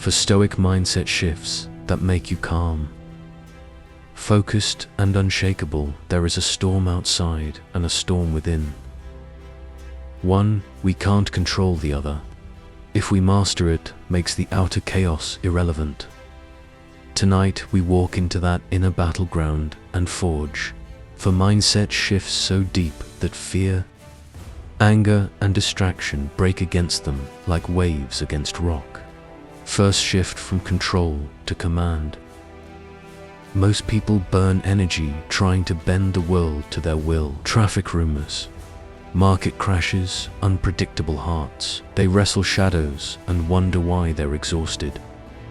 for Stoic mindset shifts that make you calm. Focused and unshakable, there is a storm outside and a storm within. One, we can't control the other. If we master it, makes the outer chaos irrelevant. Tonight we walk into that inner battleground and forge, for mindset shifts so deep that fear, anger, and distraction break against them like waves against rock. First shift from control to command. Most people burn energy trying to bend the world to their will. Traffic rumors, market crashes, unpredictable hearts. They wrestle shadows and wonder why they're exhausted.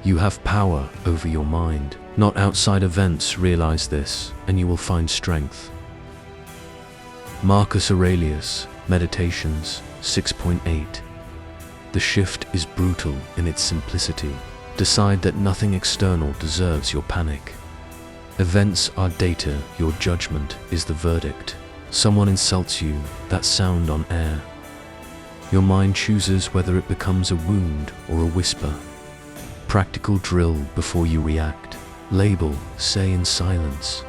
You have power over your mind. Not outside events realize this, and you will find strength. Marcus Aurelius, Meditations 6.8. The shift is brutal in its simplicity. Decide that nothing external deserves your panic. Events are data, your judgment is the verdict. Someone insults you, that sound on air. Your mind chooses whether it becomes a wound or a whisper. Practical drill before you react. Label, say in silence.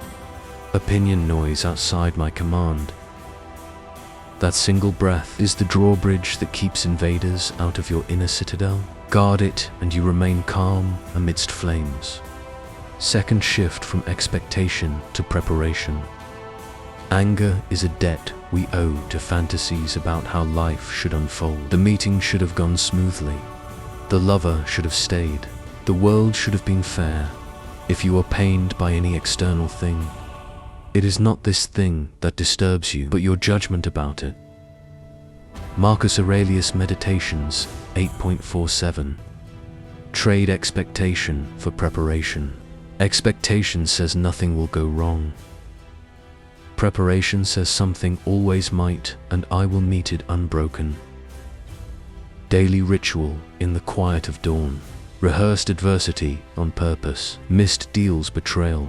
Opinion noise outside my command. That single breath is the drawbridge that keeps invaders out of your inner citadel. Guard it and you remain calm amidst flames. Second shift from expectation to preparation. Anger is a debt we owe to fantasies about how life should unfold. The meeting should have gone smoothly. The lover should have stayed. The world should have been fair. If you are pained by any external thing, it is not this thing that disturbs you, but your judgment about it. Marcus Aurelius Meditations 8.47. Trade expectation for preparation. Expectation says nothing will go wrong. Preparation says something always might, and I will meet it unbroken. Daily ritual in the quiet of dawn. Rehearsed adversity on purpose. Missed deals betrayal.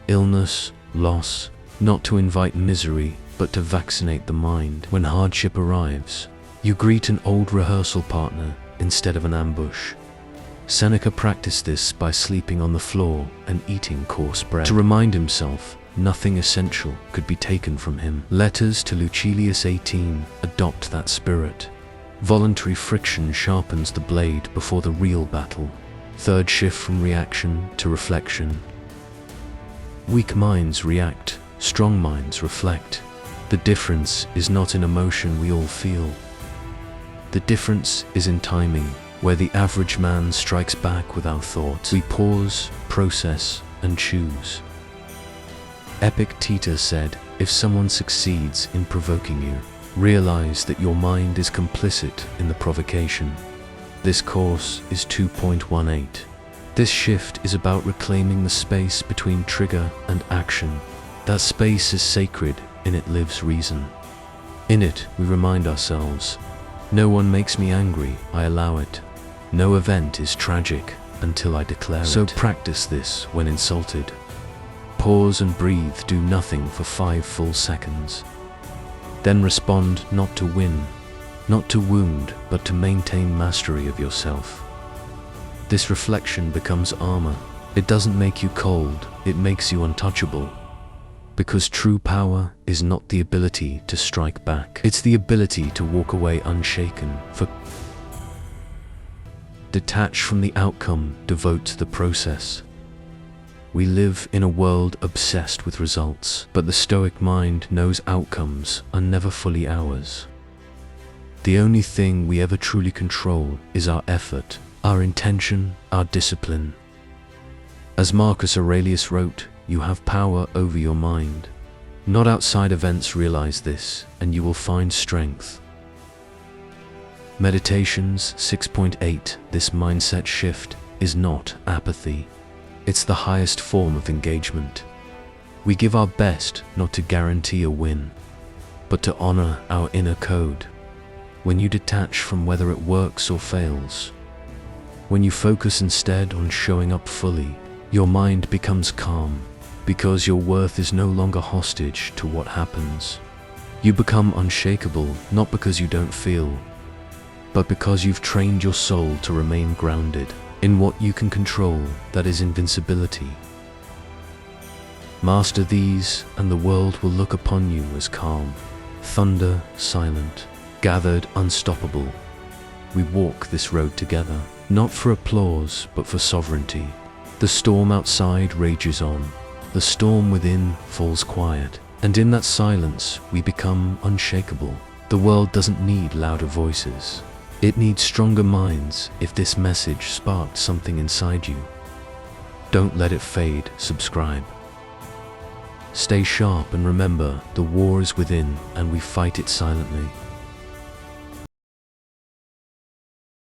Illness, loss, not to invite misery, but to vaccinate the mind. When hardship arrives, you greet an old rehearsal partner instead of an ambush. Seneca practiced this by sleeping on the floor and eating coarse bread, to remind himself nothing essential could be taken from him. Letters to Lucilius 18 adopt that spirit. Voluntary friction sharpens the blade before the real battle. Third shift from reaction to reflection. Weak minds react, strong minds reflect. The difference is not in emotion we all feel. The difference is in timing. Where the average man strikes back without thought, we pause, process, and choose. Epictetus said, if someone succeeds in provoking you, realize that your mind is complicit in the provocation. This course is 2.18. This shift is about reclaiming the space between trigger and action. That space is sacred, in it lives reason. In it, we remind ourselves, no one makes me angry, I allow it. No event is tragic until I declare it. So practice this when insulted. Pause and breathe, do nothing for 5 full seconds. Then respond not to win, not to wound, but to maintain mastery of yourself. This reflection becomes armor. It doesn't make you cold, it makes you untouchable. Because true power is not the ability to strike back. It's the ability to walk away unshaken. For detach from the outcome, devote to the process. We live in a world obsessed with results, but the Stoic mind knows outcomes are never fully ours. The only thing we ever truly control is our effort, our intention, our discipline. As Marcus Aurelius wrote, you have power over your mind. Not outside events realize this, and you will find strength. Meditations 6.8. This mindset shift is not apathy. It's the highest form of engagement. We give our best not to guarantee a win, but to honor our inner code. When you detach from whether it works or fails, when you focus instead on showing up fully, your mind becomes calm, because your worth is no longer hostage to what happens. You become unshakable, not because you don't feel, but because you've trained your soul to remain grounded. in what you can control, that is invincibility. Master these, and the world will look upon you as calm, thunder silent, gathered unstoppable. We walk this road together, not for applause, but for sovereignty. The storm outside rages on, the storm within falls quiet, and in that silence we become unshakable. The world doesn't need louder voices. It needs stronger minds. If this message sparked something inside you, don't let it fade. Subscribe. Stay sharp and remember, the war is within and we fight it silently.